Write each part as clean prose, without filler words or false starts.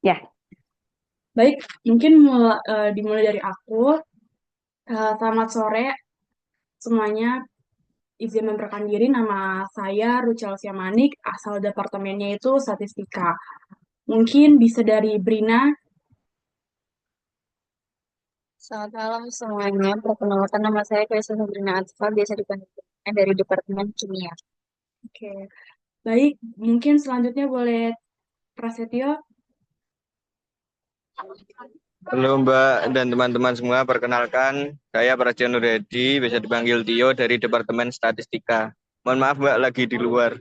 Ya, Baik, mungkin dimulai dari aku. Selamat sore semuanya. Izin memperkenalkan diri, nama saya Ruchel Siamanik, asal departemennya itu Statistika. Mungkin bisa dari Brina. Selamat malam semuanya. Perkenalkan nama saya Kaisa Sabrina Atfa, biasa dipanggil dari Departemen Kimia. Oke, baik. Mungkin selanjutnya boleh Prasetyo. Halo Mbak dan teman-teman semua, perkenalkan saya Prasetyo Nurhedi, bisa dipanggil Tio dari Departemen Statistika. Mohon maaf Mbak, lagi di luar.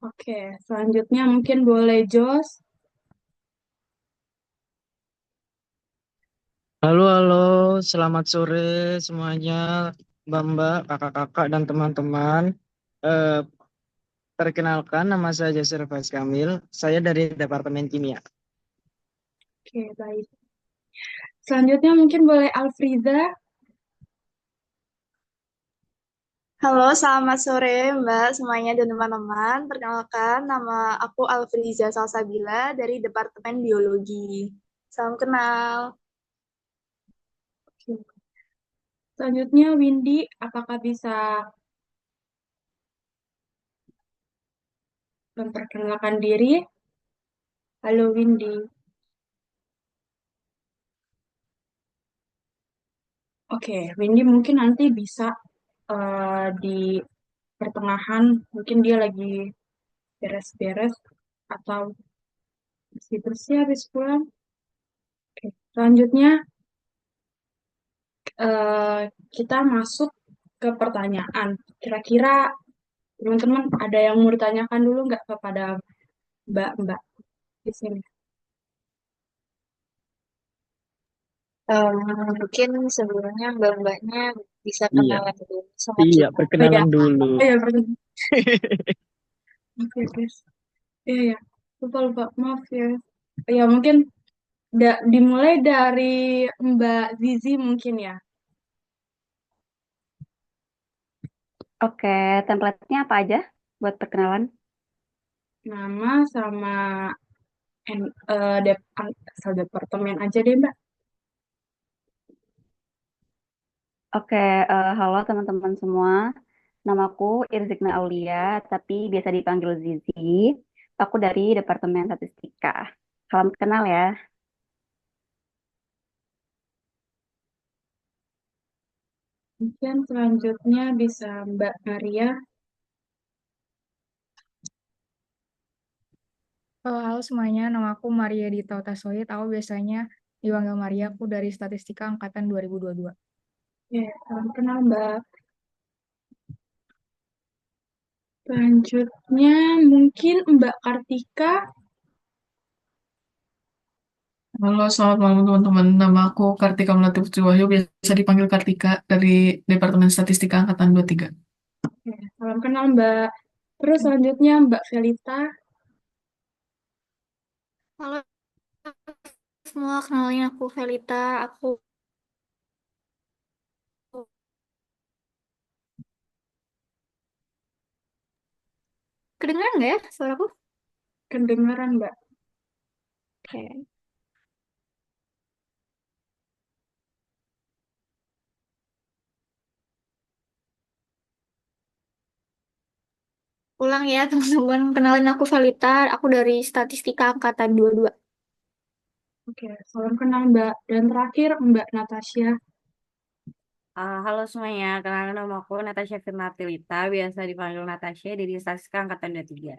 Oke, selanjutnya mungkin boleh Jos. Halo, halo, selamat sore semuanya, Mbak-mbak, kakak-kakak, dan teman-teman. Eh, Perkenalkan, nama saya Jasir Faiz Kamil, saya dari Departemen Kimia. Oke, baik. Selanjutnya mungkin boleh Alfriza. Halo, selamat sore Mbak semuanya dan teman-teman. Perkenalkan, nama aku Alfriza Salsabila dari Departemen Biologi. Salam kenal. Oke. Selanjutnya Windy, apakah bisa memperkenalkan diri? Halo Windy. Oke, Windy mungkin nanti bisa di pertengahan, mungkin dia lagi beres-beres atau bersih-bersih habis pulang. Oke, selanjutnya eh, kita masuk ke pertanyaan. Kira-kira teman-teman ada yang mau ditanyakan dulu nggak kepada Mbak-mbak di sini? Em, Mungkin sebelumnya mbak-mbaknya bisa Iya, kenalan dulu sama iya, kita. Oh ya, perkenalan dulu. oh ya, oke, guys. Iya ya, lupa lupa, maaf ya. Ya mungkin dimulai dari Mbak Zizi mungkin ya. oke. Template-nya apa aja buat perkenalan? Nama sama asal departemen aja deh Mbak. Oke, halo teman-teman semua. Namaku Irzikna Aulia, tapi biasa dipanggil Zizi. Aku dari Departemen Statistika. Salam kenal ya. Mungkin selanjutnya bisa Mbak Maria. Halo semuanya, nama aku Maria Dita Utasoy. Tahu biasanya dipanggil Maria, aku dari Statistika Angkatan 2022. Ya, salam kenal Mbak. Selanjutnya mungkin Mbak Kartika. Halo, selamat malam teman-teman. Nama aku Kartika Melati Putri Wahyu, biasa dipanggil Kartika dari Departemen Statistika Angkatan 23. Ya, salam kenal Mbak. Terus selanjutnya Mbak Felita. Halo semua, kenalin aku Felita. Aku kedengeran nggak ya suaraku? Kedengaran Mbak. Oke. Ulang ya teman-teman, kenalin aku Felita. Aku dari Statistika Angkatan 22. Oke, salam kenal Mbak. Dan terakhir Mbak Natasha. Halo semuanya, kenalkan nama aku Natasha Firnatilita, biasa dipanggil Natasha dari Statistika Angkatan 23.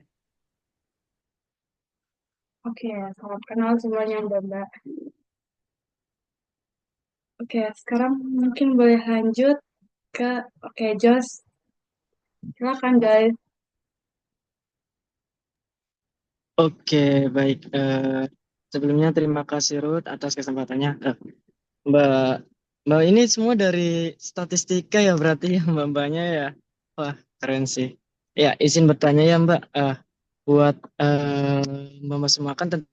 Oke, salam kenal semuanya Mbak-mbak. Oke, sekarang mungkin boleh lanjut ke oke, Jos. Silakan guys. Oke, baik. Sebelumnya terima kasih Ruth atas kesempatannya. Mbak, Mbak ini semua dari statistika ya berarti ya Mbak-mbaknya ya. Wah, keren sih. Ya, izin bertanya ya Mbak. Buat Mbak semua kan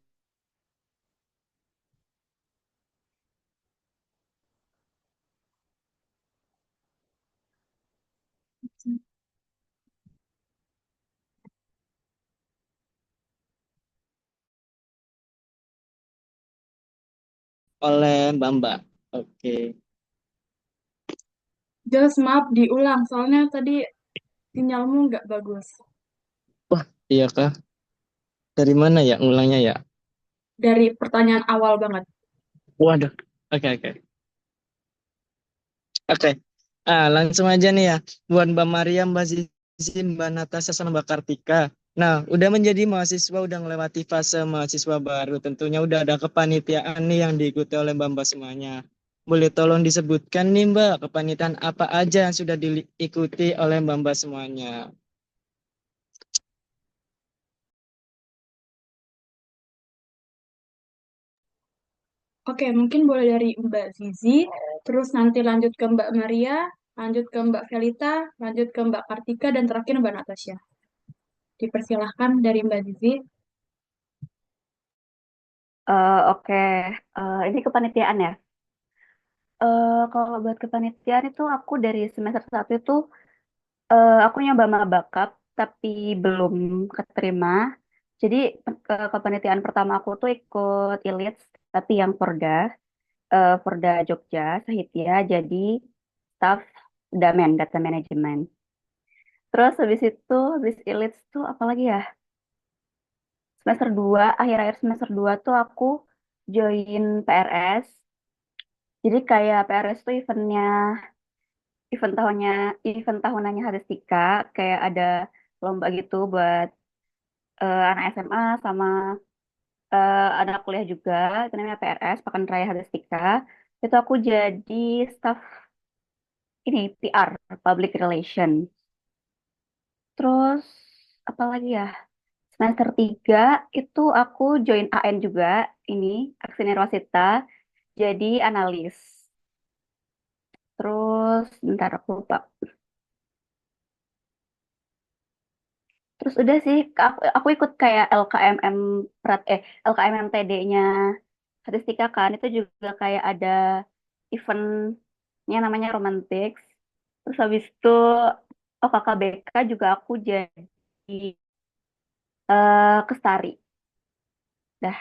oleh Mbak. Oke. Just maaf diulang, soalnya tadi sinyalmu nggak bagus. Wah, iya kah? Dari mana ya ulangnya ya? Dari pertanyaan awal banget. Waduh. Oke, oke. Oke. Langsung aja nih ya. Buat Mbak Maria, Mbak Zizi, Mbak Natasha, sama Mbak Kartika. Nah, udah menjadi mahasiswa, udah melewati fase mahasiswa baru. Tentunya udah ada kepanitiaan nih yang diikuti oleh Mbak-Mbak semuanya. Boleh tolong disebutkan nih Mbak, kepanitiaan apa aja yang sudah diikuti oleh Mbak-Mbak semuanya? Oke, mungkin boleh dari Mbak Zizi, terus nanti lanjut ke Mbak Maria, lanjut ke Mbak Felita, lanjut ke Mbak Kartika, dan terakhir Mbak Natasha. Dipersilahkan dari Mbak Zizi. Oke, ini kepanitiaan ya. Kalau buat kepanitiaan itu aku dari semester 1 itu aku nyoba maba cup tapi belum keterima. Jadi kepanitiaan pertama aku tuh ikut ILITS tapi yang Porda Jogja, Sahitya, jadi staff Damen, Data Management. Terus habis itu, habis ILITS tuh apa lagi ya? Semester 2 akhir-akhir semester 2 tuh aku join PRS. Jadi kayak PRS tuh event tahunannya Hadestika, kayak ada lomba gitu buat anak SMA sama anak kuliah juga, itu namanya PRS, Pekan Raya Hadestika. Itu aku jadi staff ini PR, Public Relation. Terus apa lagi ya? Semester 3 itu aku join AN juga, ini Aksi Nirwasita, jadi analis. Terus bentar aku lupa. Terus udah sih, aku ikut kayak LKMMTD-nya Statistika kan, itu juga kayak ada eventnya namanya Romantics. Terus habis itu OKKBK juga aku jadi Kestari. Dah.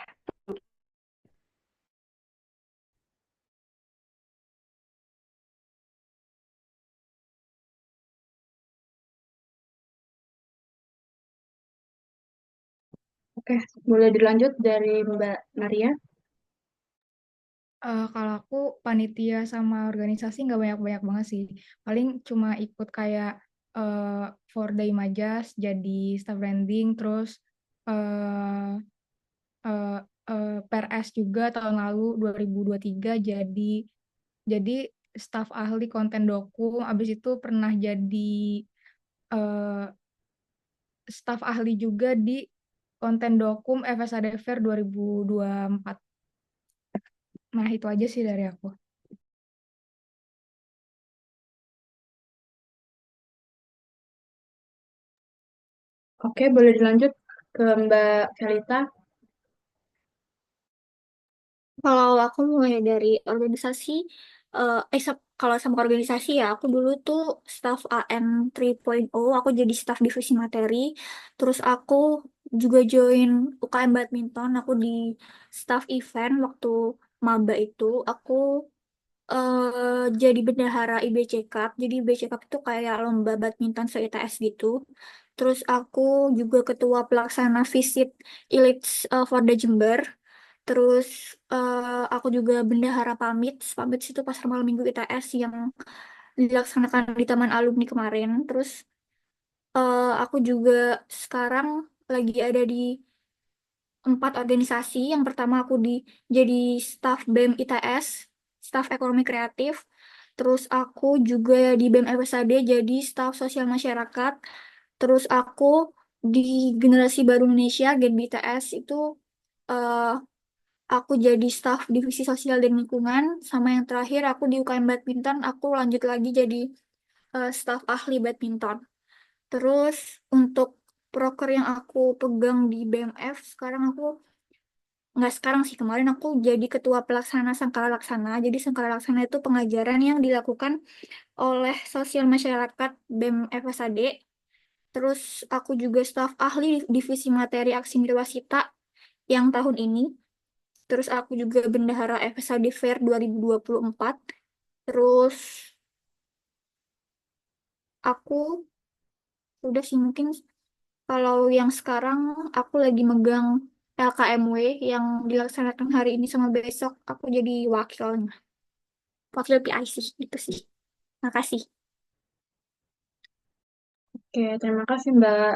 Oke, boleh dilanjut dari Mbak Maria. Kalau aku panitia sama organisasi nggak banyak-banyak banget sih. Paling cuma ikut kayak for the Imajas, jadi staff branding, terus eh eh, PRS juga tahun lalu 2023 jadi staf ahli konten dokum. Abis itu pernah jadi eh, staf ahli juga di konten dokum FSAD Fair 2024. Nah, itu aja sih dari aku. Oke, boleh dilanjut ke Mbak Felita. Kalau aku mulai dari organisasi, kalau sama organisasi ya, aku dulu tuh staff AM 3.0, aku jadi staff divisi materi, terus aku juga join UKM badminton, aku di staff event waktu maba itu, aku jadi bendahara IBC Cup, jadi IBC Cup itu kayak lomba badminton se-ITS gitu, terus aku juga ketua pelaksana visit Elite for the Jember. Terus aku juga bendahara PAMID. PAMID itu pasar malam minggu ITS yang dilaksanakan di Taman Alumni kemarin. Terus aku juga sekarang lagi ada di 4 organisasi. Yang pertama aku jadi staf BEM ITS, staf ekonomi kreatif. Terus aku juga di BEM FSAD jadi staf sosial masyarakat. Terus aku di Generasi Baru Indonesia, Gen BTS itu eh, aku jadi staf divisi sosial dan lingkungan. Sama yang terakhir aku di UKM badminton, aku lanjut lagi jadi staf ahli badminton. Terus untuk proker yang aku pegang di BMF, sekarang aku, nggak sekarang sih, kemarin aku jadi ketua pelaksana Sangkala Laksana. Jadi Sangkala Laksana itu pengajaran yang dilakukan oleh sosial masyarakat BEM FSAD. Terus aku juga staf ahli divisi materi aksi Nirwasita yang tahun ini. Terus aku juga bendahara FSAD Fair 2024. Terus aku udah sih mungkin kalau yang sekarang aku lagi megang LKMW yang dilaksanakan hari ini sama besok aku jadi wakilnya. Wakil PIC gitu sih. Makasih. Oke, terima kasih Mbak.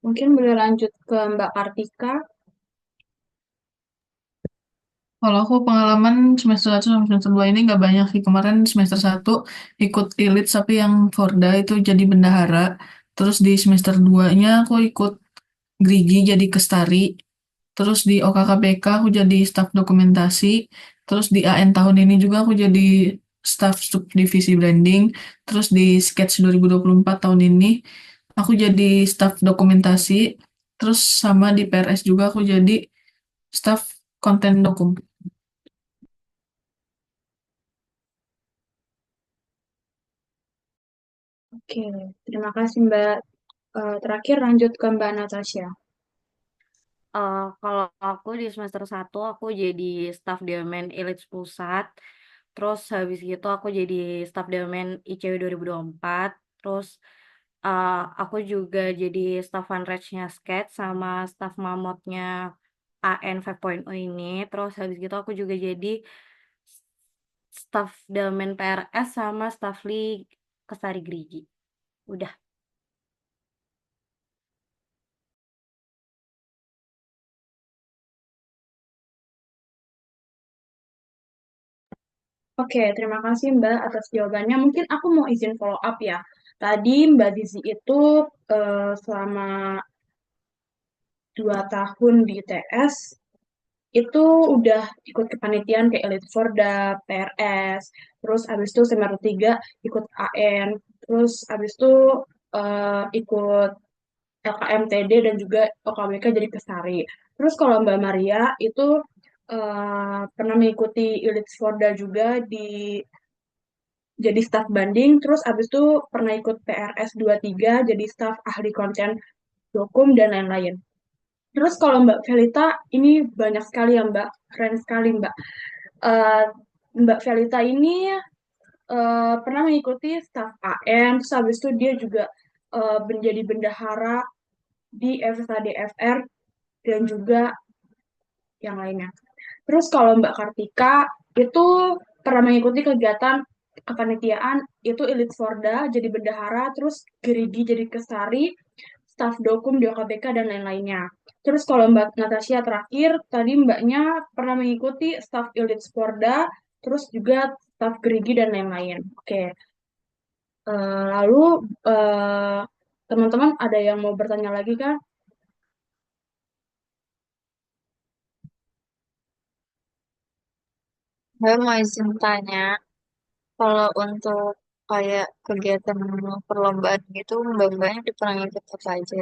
Mungkin boleh lanjut ke Mbak Kartika. Kalau aku pengalaman semester 1 sama semester 2 ini nggak banyak sih. Kemarin semester 1 ikut ilit tapi yang Forda itu jadi bendahara. Terus di semester 2-nya aku ikut Grigi jadi Kestari. Terus di OKKPK aku jadi staf dokumentasi. Terus di AN tahun ini juga aku jadi staf subdivisi branding. Terus di Sketch 2024 tahun ini aku jadi staf dokumentasi. Terus sama di PRS juga aku jadi staf konten dokum. Oke, terima kasih Mbak. Terakhir lanjut ke Mbak Natasha. Kalau aku di semester 1 aku jadi staf Demen Elit Pusat. Terus habis gitu aku jadi staf Demen ICW 2024. Terus eh, aku juga jadi staf fundraise-nya Sketch sama staf mamotnya AN 5.0 ini. Terus habis gitu aku juga jadi staf Demen PRS sama staf Kesari Grigi. Udah. Oke, terima kasih Mbak atas jawabannya. Mungkin aku mau izin follow up ya. Tadi Mbak Zizi itu selama 2 tahun di ITS itu udah ikut kepanitiaan kayak Elite Forda, PRS, terus abis itu semester 3 ikut AN, terus abis itu ikut LKMTD dan juga OKBK jadi Kesari. Terus kalau Mbak Maria itu pernah mengikuti Elite Forda juga jadi staf banding, terus abis itu pernah ikut PRS 23 jadi staf ahli konten dokum dan lain-lain. Terus kalau Mbak Velita, ini banyak sekali ya Mbak, keren sekali Mbak. Eh, Mbak Velita ini pernah mengikuti staf AM, terus habis itu dia juga menjadi bendahara di FSADFR dan juga yang lainnya. Terus kalau Mbak Kartika itu pernah mengikuti kegiatan kepanitiaan itu Elite Forda jadi bendahara, terus Gerigi jadi Kesari, staf dokum di OKBK dan lain-lainnya. Terus kalau Mbak Natasha terakhir, tadi Mbaknya pernah mengikuti staf Elite Forda, terus juga staf Gerigi dan lain-lain. Oke. Lalu eh, teman-teman ada yang mau bertanya lagi kan? Saya mau izin tanya, kalau untuk kayak kegiatan perlombaan gitu, mbak-mbaknya pernah ikut apa aja?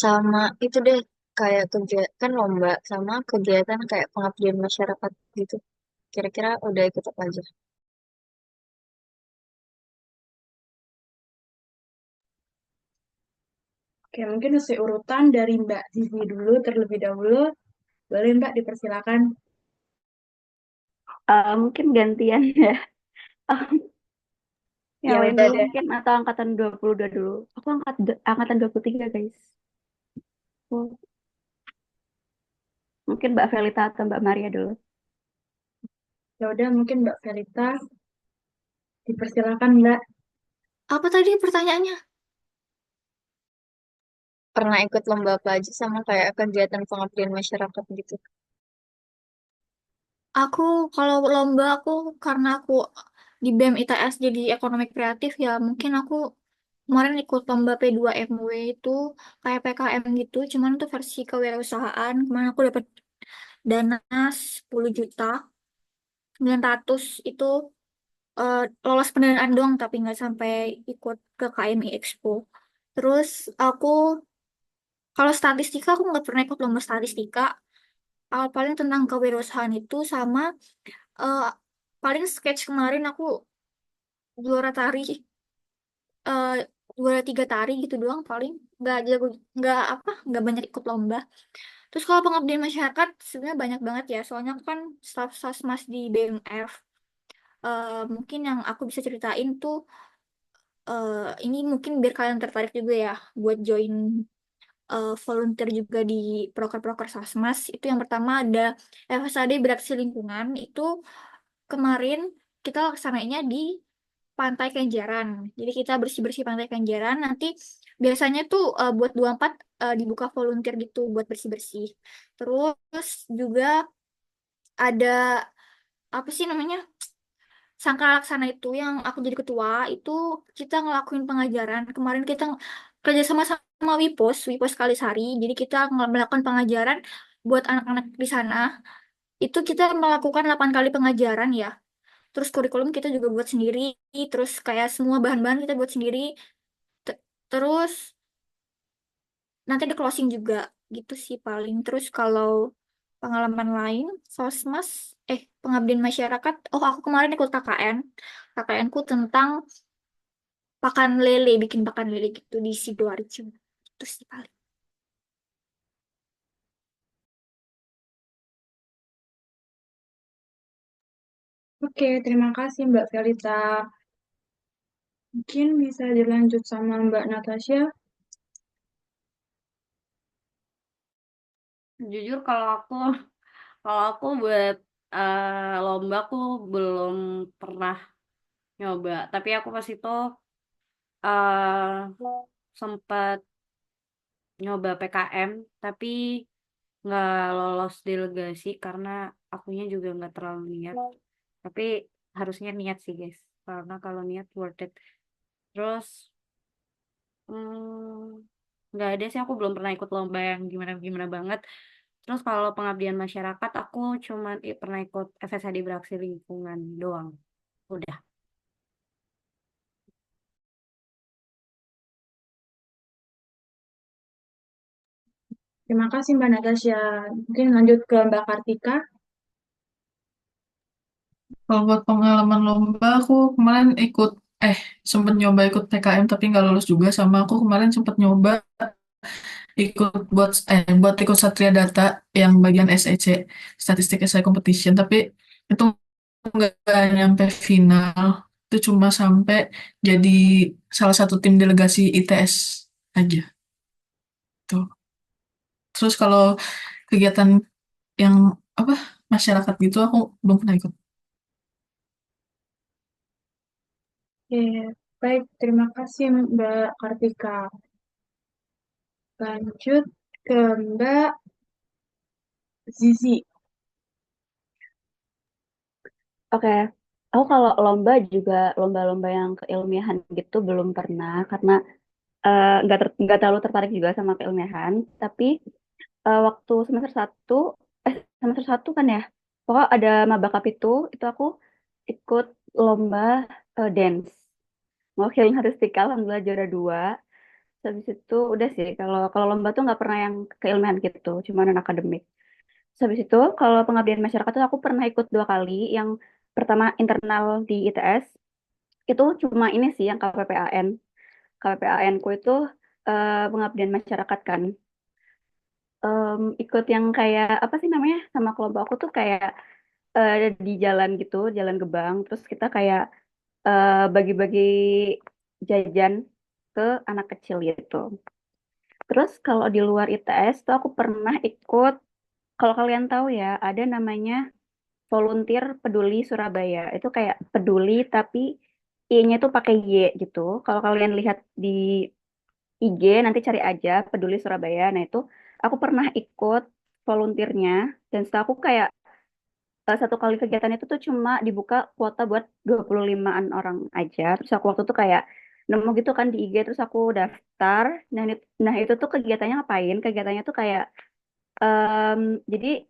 Sama itu deh, kayak kegiatan lomba, sama kegiatan kayak pengabdian masyarakat gitu. Kira-kira udah ikut apa aja? Oke, mungkin sesuai urutan dari Mbak Zizi dulu terlebih dahulu. Boleh Mbak dipersilakan. Mungkin gantian ya. Yang Ya lain udah dulu deh. mungkin atau angkatan 22 dulu. Aku angkatan 23 guys. Oh, mungkin Mbak Velita atau Mbak Maria dulu. Ya udah mungkin Mbak Verita dipersilakan Mbak. Apa tadi pertanyaannya? Pernah ikut lomba apa aja sama kayak kegiatan pengabdian masyarakat gitu. Aku kalau lomba aku karena aku di BEM ITS jadi ekonomi kreatif ya mungkin aku kemarin ikut lomba P2MW itu kayak PKM gitu cuman itu versi kewirausahaan kemarin aku dapat dana 10 juta 900 itu eh, lolos pendanaan doang tapi nggak sampai ikut ke KMI Expo. Terus aku kalau statistika aku nggak pernah ikut lomba statistika. Paling tentang kewirausahaan itu sama eh, paling sketch kemarin aku juara tari eh, juara 3 tari gitu doang paling. Nggak jago, nggak banyak ikut lomba. Terus kalau pengabdian masyarakat sebenarnya banyak banget ya. Soalnya aku kan staf Sasmas di BMF. Mungkin yang aku bisa ceritain tuh ini mungkin biar kalian tertarik juga ya buat join volunteer juga di proker-proker Sasmas. Itu yang pertama ada FSAD Beraksi Lingkungan. Itu kemarin kita laksanainnya di Pantai Kenjeran. Jadi kita bersih-bersih Pantai Kenjeran. Nanti biasanya tuh buat 24 dibuka volunteer gitu buat bersih-bersih. Terus juga ada apa sih namanya? Sangka Laksana itu yang aku jadi ketua itu kita ngelakuin pengajaran. Kemarin kita kerja sama Wipos Kalisari. Jadi kita melakukan pengajaran buat anak-anak di sana. Itu kita melakukan 8 kali pengajaran ya. Terus kurikulum kita juga buat sendiri. Terus kayak semua bahan-bahan kita buat sendiri. Terus nanti ada closing juga gitu sih paling. Terus kalau pengalaman lain, Sosmas, pengabdian masyarakat. Oh, aku kemarin ikut KKN. KKN ku tentang pakan lele, bikin pakan lele gitu di Sidoarjo. Itu sih paling. Oke, terima kasih Mbak Felita. Mungkin bisa dilanjut sama Mbak Natasha. Jujur kalau aku buat lomba aku belum pernah nyoba, tapi aku pas itu eh sempat nyoba PKM, tapi nggak lolos delegasi karena akunya juga nggak terlalu niat. Tapi harusnya niat sih guys, karena kalau niat worth it. Terus nggak ada sih, aku belum pernah ikut lomba yang gimana-gimana banget. Terus kalau pengabdian masyarakat, aku cuman pernah ikut FSHD Beraksi Lingkungan doang. Udah. Terima kasih Mbak Natasha. Mungkin lanjut ke Mbak Kartika. Kalau buat pengalaman lomba, aku kemarin sempet nyoba ikut PKM tapi nggak lulus juga. Sama aku kemarin sempet nyoba buat ikut Satria Data yang bagian SEC, Statistik Essay Competition, tapi itu nggak nyampe final. Itu cuma sampai jadi salah satu tim delegasi ITS aja. Tuh. Terus kalau kegiatan yang apa masyarakat gitu aku belum pernah ikut. Oke, baik. Terima kasih Mbak Kartika. Lanjut ke Mbak Zizi. Oke, aku kalau lomba juga lomba-lomba yang keilmiahan gitu belum pernah karena nggak terlalu tertarik juga sama keilmiahan. Tapi waktu semester satu kan ya, pokoknya ada maba itu aku ikut lomba dance. Mewakili Haristika, alhamdulillah juara 2. Habis itu udah sih, kalau kalau lomba tuh nggak pernah yang keilmiahan gitu, cuma non akademik. Terus habis itu kalau pengabdian masyarakat tuh aku pernah ikut 2 kali. Yang pertama internal di ITS, itu cuma ini sih yang KPPAN. KPPAN ku itu pengabdian masyarakat kan. Ikut yang kayak apa sih namanya sama kelompok aku tuh kayak eh, di jalan gitu, jalan Gebang. Terus kita kayak bagi-bagi jajan ke anak kecil gitu. Terus kalau di luar ITS tuh aku pernah ikut, kalau kalian tahu ya, ada namanya Volunteer Peduli Surabaya. Itu kayak peduli tapi I-nya tuh pakai Y gitu. Kalau kalian lihat di IG nanti cari aja Peduli Surabaya. Nah itu aku pernah ikut volunteernya dan setelah aku kayak 1 kali kegiatan itu tuh cuma dibuka kuota buat 25-an orang aja. Terus aku waktu itu kayak nemu gitu kan di IG, terus aku daftar. Nah itu tuh kegiatannya ngapain? Kegiatannya tuh kayak em, jadi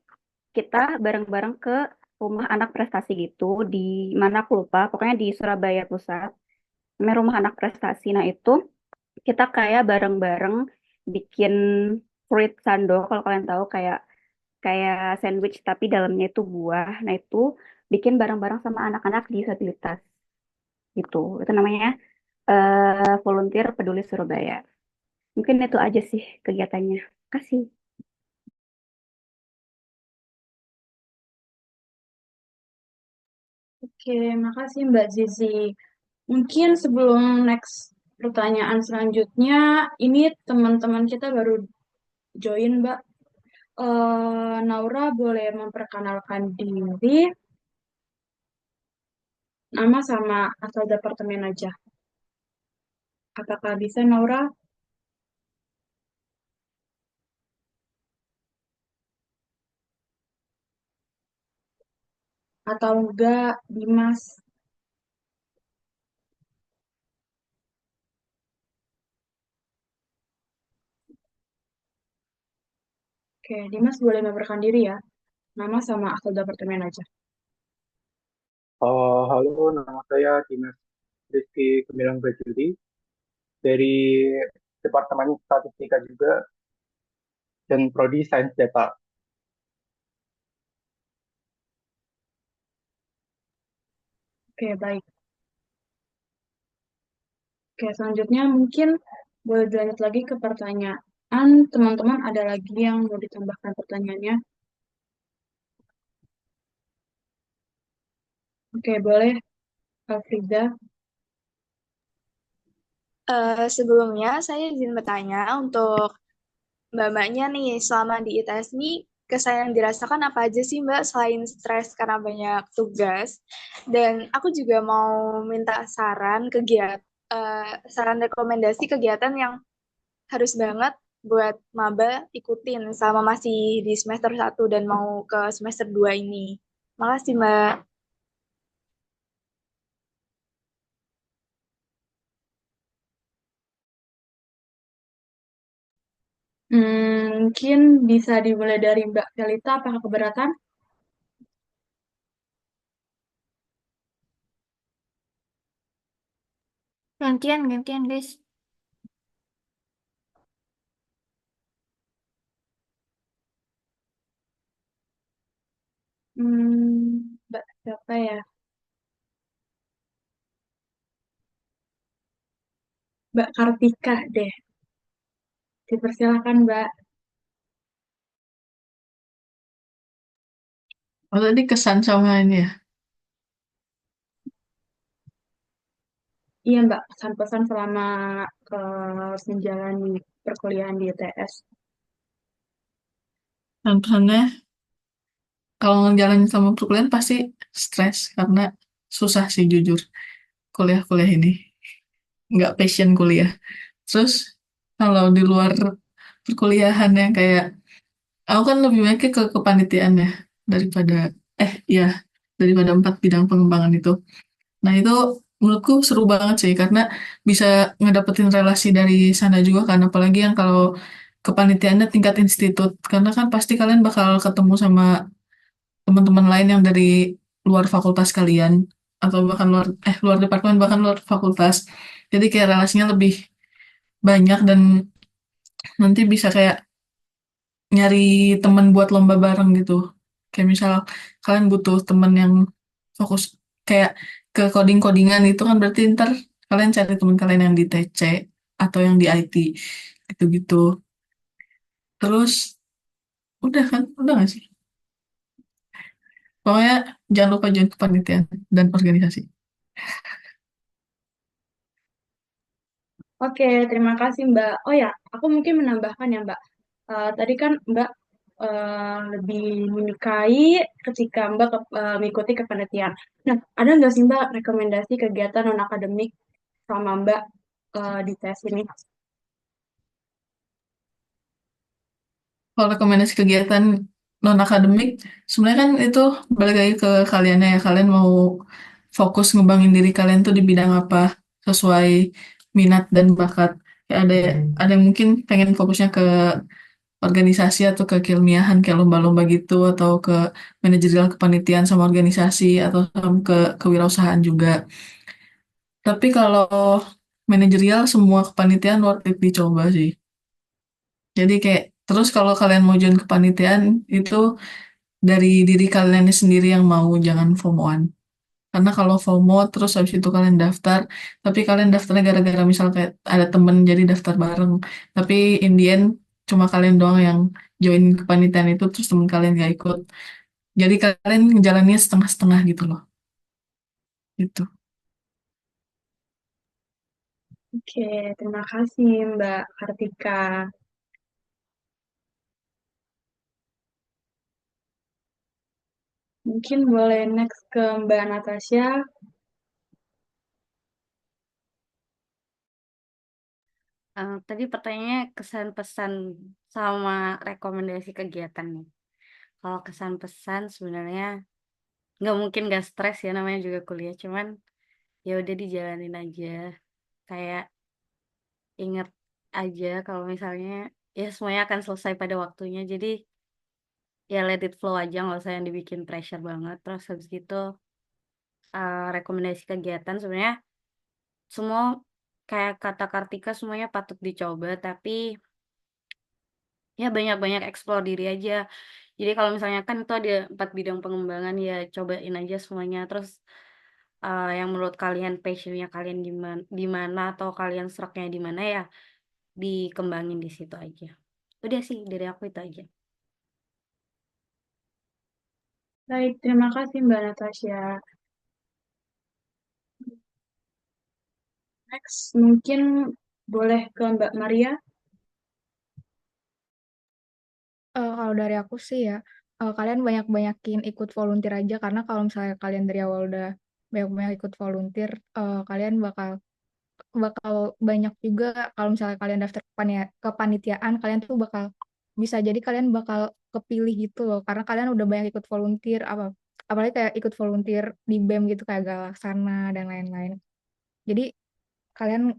kita bareng-bareng ke rumah anak prestasi gitu di mana aku lupa, pokoknya di Surabaya Pusat. Namanya Rumah Anak Prestasi. Nah itu kita kayak bareng-bareng bikin fruit sando, kalau kalian tahu kayak kayak sandwich tapi dalamnya itu buah. Nah, itu bikin bareng-bareng sama anak-anak disabilitas gitu. Itu namanya volunteer peduli Surabaya. Mungkin itu aja sih kegiatannya. Kasih. Oke, makasih Mbak Zizi. Mungkin sebelum next pertanyaan selanjutnya, ini teman-teman kita baru join, Mbak. Naura boleh memperkenalkan diri, nama sama asal departemen aja. Apakah bisa, Naura? Atau enggak, Dimas? Oke, Dimas boleh memperkenalkan diri ya. Nama sama asal departemen aja. Halo, nama saya Dimas Rizky Gemilang Bajuri dari Departemen Statistika juga dan Prodi Sains Data. Oke, baik. Oke, selanjutnya mungkin boleh dilanjut lagi ke pertanyaan. Teman-teman ada lagi yang mau ditambahkan pertanyaannya? Oke, boleh, Friza. Sebelumnya saya izin bertanya untuk Mbak-mbaknya nih, selama di ITS nih, kesan yang dirasakan apa aja sih Mbak selain stres karena banyak tugas? Dan aku juga mau minta saran rekomendasi kegiatan yang harus banget buat maba ikutin selama masih di semester 1 dan mau ke semester 2 ini. Makasih Mbak. Mungkin bisa dimulai dari Mbak Felita, apakah keberatan? Gantian, gantian guys. Mbak siapa ya? Mbak Kartika deh. Dipersilakan Mbak. Oh, tadi kesan sama ini ya. Iya Mbak, pesan-pesan selama menjalani perkuliahan di ITS. Dan pesannya, kalau ngejalanin sama perkuliahan pasti stres karena susah sih jujur kuliah-kuliah ini. Nggak passion kuliah. Terus kalau di luar perkuliahan yang kayak, aku kan lebih banyak ke kepanitiaan ya, daripada, ya, daripada 4 bidang pengembangan itu. Nah itu menurutku seru banget sih, karena bisa ngedapetin relasi dari sana juga kan, apalagi yang kalau kepanitiaannya tingkat institut. Karena kan pasti kalian bakal ketemu sama teman-teman lain yang dari luar fakultas kalian, atau bahkan luar departemen, bahkan luar fakultas. Jadi kayak relasinya lebih banyak, dan nanti bisa kayak nyari teman buat lomba bareng gitu. Kayak misal kalian butuh teman yang fokus kayak ke coding-codingan, itu kan berarti ntar kalian cari teman kalian yang di TC atau yang di IT gitu-gitu. Terus udah kan, udah gak sih? Pokoknya jangan lupa join kepanitiaan dan organisasi. Oke, terima kasih Mbak. Oh ya, aku mungkin menambahkan ya Mbak. Tadi kan Mbak lebih menyukai ketika Mbak mengikuti kepanitiaan. Nah, ada nggak sih Mbak rekomendasi kegiatan non-akademik sama Mbak di tes ini? Kalau rekomendasi kegiatan non akademik, sebenarnya kan itu balik lagi ke kaliannya ya. Kalian mau fokus ngembangin diri kalian tuh di bidang apa, sesuai minat dan bakat. Kayak ada yang mungkin pengen fokusnya ke organisasi atau ke keilmiahan kayak lomba-lomba gitu, atau ke manajerial kepanitiaan sama organisasi, atau sama ke kewirausahaan juga. Tapi kalau manajerial semua kepanitiaan worth it dicoba sih. Jadi kayak terus kalau kalian mau join kepanitiaan itu dari diri kalian sendiri yang mau, jangan FOMOan. Karena kalau FOMO terus habis itu kalian daftar, tapi kalian daftarnya gara-gara misal kayak ada temen jadi daftar bareng. Tapi in the end cuma kalian doang yang join kepanitiaan itu terus temen kalian gak ikut. Jadi kalian ngejalaninnya setengah-setengah gitu loh. Gitu. Oke, terima kasih Mbak Kartika. Mungkin boleh next ke Mbak Natasha. Tadi pertanyaannya kesan pesan sama rekomendasi kegiatan nih. Kalau kesan pesan sebenarnya nggak mungkin nggak stres ya, namanya juga kuliah. Cuman ya udah dijalanin aja. Kayak inget aja kalau misalnya ya semuanya akan selesai pada waktunya. Jadi ya let it flow aja, nggak usah yang dibikin pressure banget. Terus habis gitu rekomendasi kegiatan sebenarnya semua kayak kata Kartika semuanya patut dicoba, tapi ya banyak-banyak explore diri aja. Jadi kalau misalnya kan itu ada 4 bidang pengembangan, ya cobain aja semuanya. Terus yang menurut kalian passionnya kalian di mana atau kalian seraknya di mana, ya dikembangin di situ aja. Udah sih dari aku itu aja. Baik, terima kasih Mbak Natasha. Next, mungkin boleh ke Mbak Maria. Kalau dari aku sih ya, kalian banyak-banyakin ikut volunteer aja karena kalau misalnya kalian dari awal udah banyak-banyak ikut volunteer, kalian bakal bakal banyak juga kalau misalnya kalian daftar kepanitiaan, kalian tuh bakal bisa jadi kalian bakal kepilih gitu loh karena kalian udah banyak ikut volunteer apalagi kayak ikut volunteer di BEM gitu kayak Galaksana dan lain-lain. Jadi kalian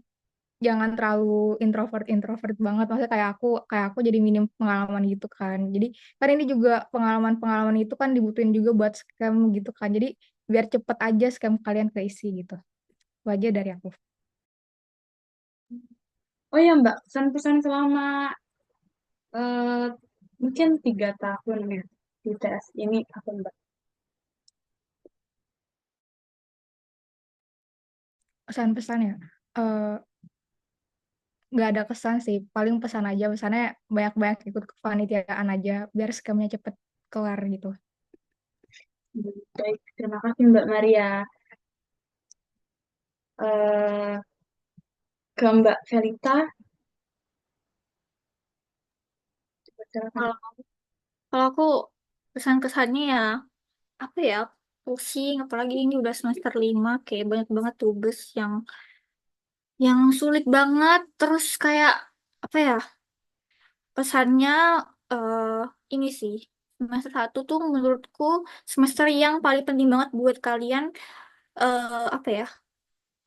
jangan terlalu introvert banget, maksudnya kayak aku jadi minim pengalaman gitu kan, jadi kan ini juga pengalaman itu kan dibutuhin juga buat scam gitu kan, jadi biar cepet aja scam kalian keisi gitu. Itu aja dari aku. Oh ya Mbak, pesan-pesan selama eh, mungkin 3 tahun ya di tes ini apa Mbak? Pesan-pesan ya, eh, nggak ada kesan sih, paling pesan aja pesannya banyak-banyak ikut kepanitiaan aja biar scamnya cepet kelar gitu. Baik, terima kasih Mbak Maria. Eh, ke Mbak Felita, silakan. Kalau kalau aku pesan kesannya ya apa ya, pusing apalagi ini udah semester 5 kayak banyak banget tugas yang sulit banget, terus kayak apa ya, pesannya eh ini sih, semester 1 tuh menurutku semester yang paling penting banget buat kalian, apa ya,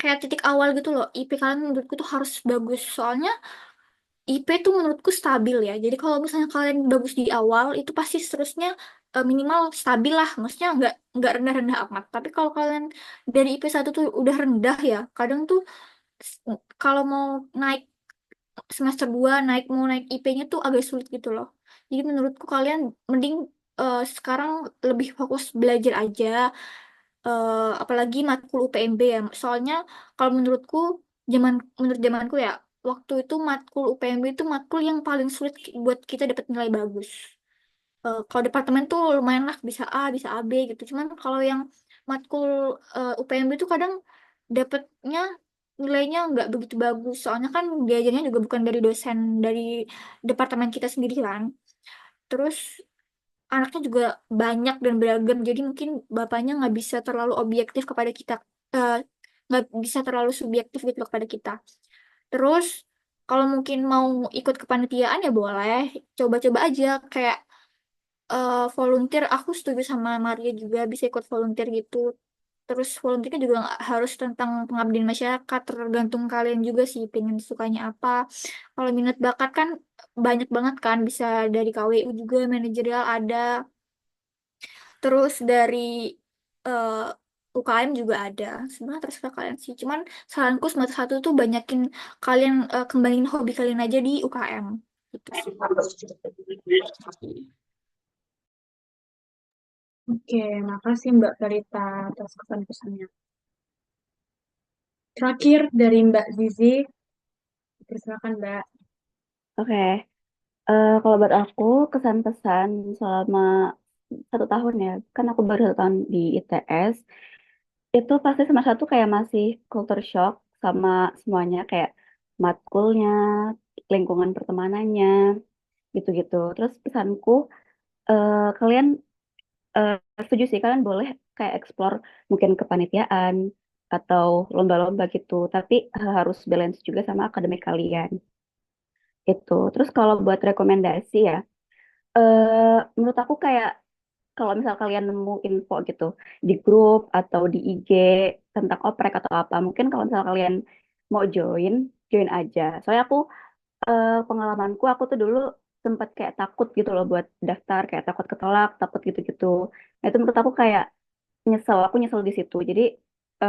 kayak titik awal gitu loh. IP kalian menurutku tuh harus bagus, soalnya IP tuh menurutku stabil ya. Jadi kalau misalnya kalian bagus di awal, itu pasti seterusnya minimal stabil lah. Maksudnya nggak rendah-rendah amat. Tapi kalau kalian dari IP 1 tuh udah rendah ya, kadang tuh s- kalau mau naik semester 2 mau naik IP-nya tuh agak sulit gitu loh. Jadi menurutku kalian mending sekarang lebih fokus belajar aja, apalagi matkul UPMB ya. Soalnya kalau menurut zamanku ya, waktu itu matkul UPMB itu matkul yang paling sulit buat kita dapat nilai bagus. Kalau departemen tuh lumayan lah, bisa A, bisa AB gitu. Cuman kalau yang matkul UPMB itu kadang dapatnya nilainya nggak begitu bagus. Soalnya kan diajarnya juga bukan dari dosen dari departemen kita sendiri kan. Terus anaknya juga banyak dan beragam, jadi mungkin bapaknya nggak bisa terlalu objektif kepada kita, eh, nggak bisa terlalu subjektif gitu kepada kita. Terus kalau mungkin mau ikut kepanitiaan ya boleh coba-coba aja, kayak volunteer. Aku setuju sama Maria juga bisa ikut volunteer gitu. Terus volunteernya juga nggak harus tentang pengabdian masyarakat, tergantung kalian juga sih pengen sukanya apa. Kalau minat bakat kan banyak banget kan, bisa dari KWU juga, manajerial ada. Terus dari eh, UKM juga ada. Sebenarnya terserah kalian sih. Cuman saranku semester 1 tuh banyakin kalian kembangin hobi kalian aja di UKM. Gitu sih. Oke, makasih Mbak Karita atas pesan-pesannya. Terakhir dari Mbak Zizi, persilakan Mbak. Oke, kalau buat aku kesan pesan selama 1 tahun ya, kan aku baru 1 tahun di ITS, itu pasti semasa satu kayak masih culture shock sama semuanya kayak matkulnya, lingkungan pertemanannya, gitu-gitu. Terus pesanku, kalian eh, setuju sih kalian boleh kayak explore mungkin kepanitiaan atau lomba-lomba gitu, tapi harus balance juga sama akademik kalian. Itu. Terus kalau buat rekomendasi ya, menurut aku kayak kalau misal kalian nemu info gitu di grup atau di IG tentang oprek atau apa, mungkin kalau misal kalian mau join, join aja. Soalnya pengalamanku aku tuh dulu sempat kayak takut gitu loh buat daftar, kayak takut ketolak, takut gitu-gitu. Nah, itu menurut aku kayak nyesel, aku nyesel di situ. Jadi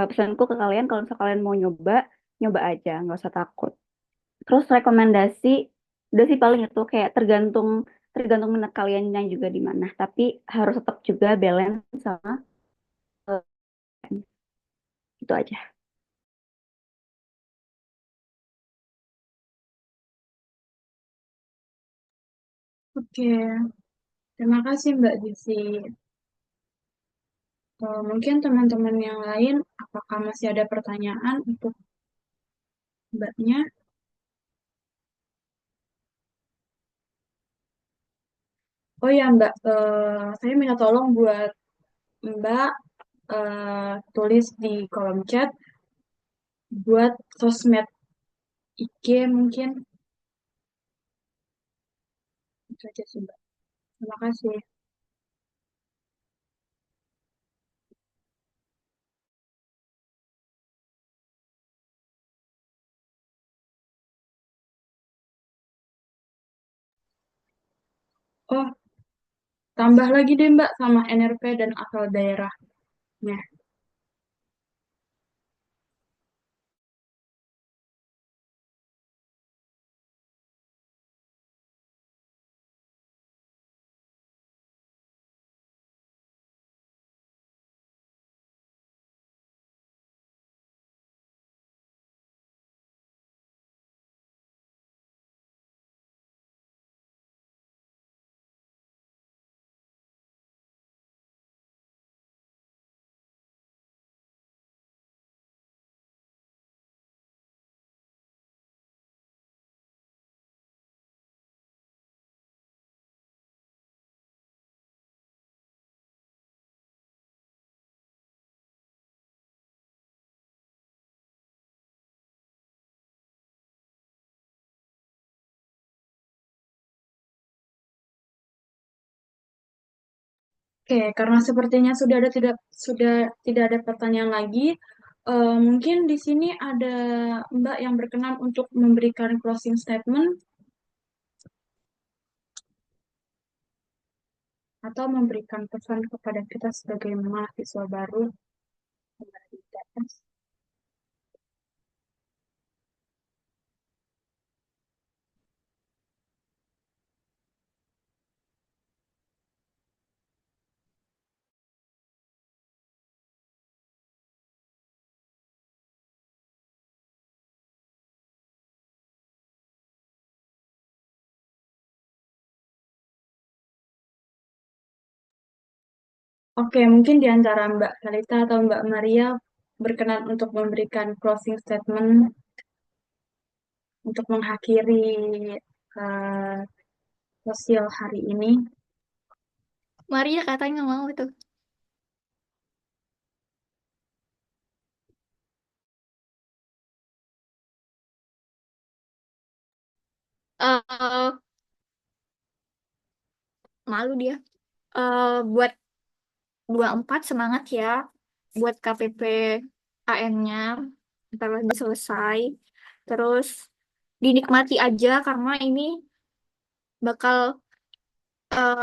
pesanku ke kalian kalau misal kalian mau nyoba, nyoba aja, nggak usah takut. Terus rekomendasi, udah sih paling itu kayak tergantung tergantung minat kaliannya juga di mana. Tapi harus tetap juga balance sama eh, itu aja. Oke, terima kasih Mbak Zizi. Mungkin teman-teman yang lain, apakah masih ada pertanyaan untuk Mbaknya? Oh ya Mbak, saya minta tolong buat Mbak tulis di kolom chat buat sosmed IG mungkin. Itu aja sih Mbak. Terima kasih. Oh, tambah lagi deh Mbak sama NRP dan asal daerahnya. Oke, karena sepertinya sudah tidak ada pertanyaan lagi, mungkin di sini ada Mbak yang berkenan untuk memberikan closing statement atau memberikan pesan kepada kita sebagai mahasiswa baru di ITS. Oke, mungkin di antara Mbak Kalita atau Mbak Maria berkenan untuk memberikan closing statement untuk mengakhiri uh, sosial hari ini. Maria katanya mau itu. eh Malu dia. Buat 24 semangat ya. Buat KPP AM-nya. Ntar lagi selesai. Terus dinikmati aja karena ini bakal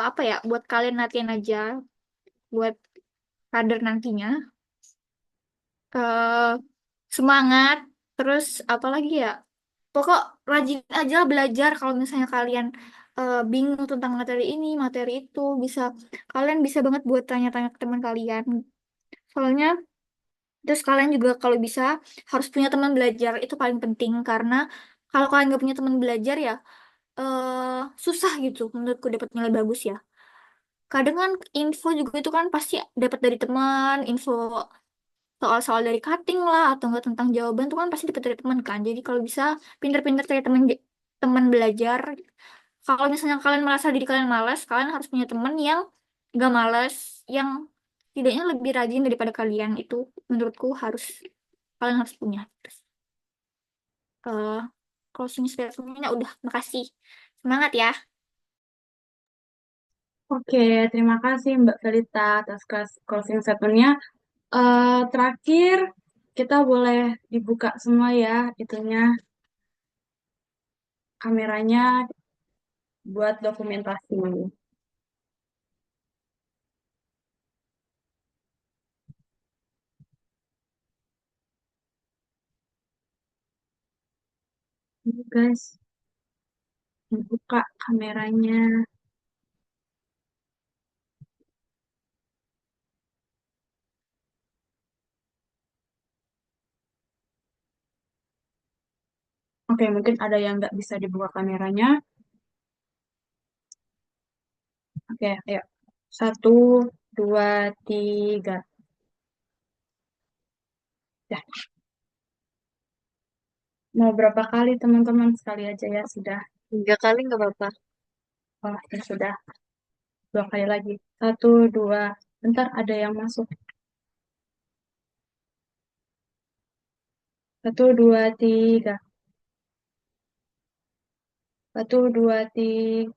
apa ya, buat kalian latihan aja. Buat kader nantinya. eh Semangat. Terus apa lagi ya? Pokok rajin aja belajar kalau misalnya kalian bingung tentang materi ini, materi itu, kalian bisa banget buat tanya-tanya ke teman kalian. Soalnya terus kalian juga kalau bisa harus punya teman belajar, itu paling penting karena kalau kalian nggak punya teman belajar ya susah gitu menurutku dapat nilai bagus ya. Kadang kan info juga itu kan pasti dapat dari teman, info soal-soal dari cutting lah atau enggak tentang jawaban tuh kan pasti dapat dari teman kan. Jadi kalau bisa pinter-pinter cari teman teman belajar. Kalau misalnya kalian merasa diri kalian malas, kalian harus punya teman yang gak malas, yang tidaknya lebih rajin daripada kalian. Itu menurutku kalian harus punya. Terus, eh closing statementnya udah, makasih. Semangat ya. Oke, terima kasih Mbak Felita atas closing statement-nya. Terakhir, kita boleh dibuka semua ya, itunya kameranya buat dokumentasi. Ini guys, buka kameranya. Oke, mungkin ada yang nggak bisa dibuka kameranya. Oke, ayo. 1, 2, 3. Ya, mau berapa kali teman-teman? Sekali aja ya, sudah. 3 kali nggak apa-apa. Oh, ya sudah. 2 kali lagi. 1, 2. Bentar, ada yang masuk. 1, 2, 3. 1, 2, 3.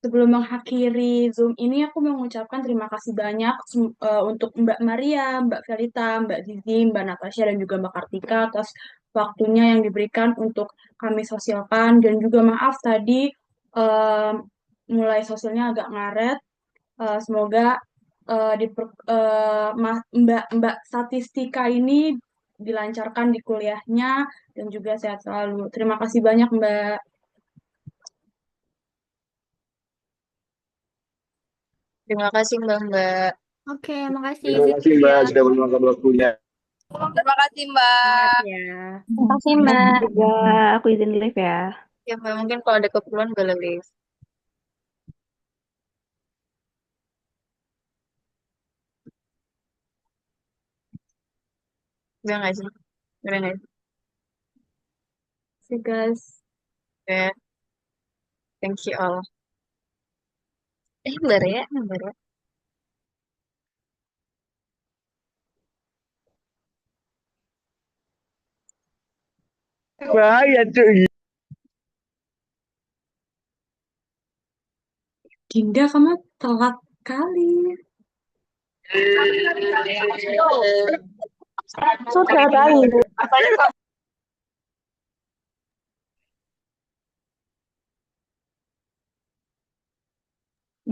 Sebelum mengakhiri Zoom ini, aku mau mengucapkan terima kasih banyak untuk Mbak Maria, Mbak Felita, Mbak Zizi, Mbak Natasha, dan juga Mbak Kartika atas waktunya yang diberikan untuk kami sosialkan. Dan juga maaf tadi eh, mulai sosialnya agak ngaret. Semoga Mbak Statistika ini dilancarkan di kuliahnya dan juga sehat selalu. Terima kasih banyak Mbak. Terima kasih Mbak. Oke, makasih Terima kasih Zizi Mbak ya. sudah meluangkan waktunya. Terima kasih Mbak. Semangat ya. Terima kasih Terima kasih Mbak. juga. Aku izin live ya. Ya Mbak, mungkin kalau ada keperluan boleh live. Udah nggak sih? Udah nggak sih? See you guys. Oke, thank you all. Bentar ya, bentar ya. Bahaya cuy. Dinda, kamu telat kali. Sudah tahu.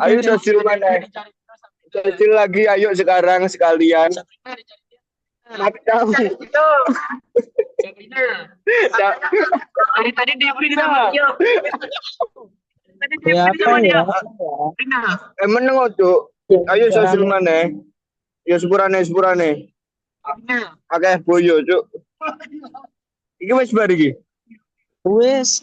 Ayo sosil mana? Sosil lagi, ayo sekarang sekalian. Mati kamu. Tadi diberi sama dia. Ya apa ya? Meneng ojo. Ayo sosil mana? Ya sepurane. Oke, boyo cuk. Iki wis bar iki. Wes,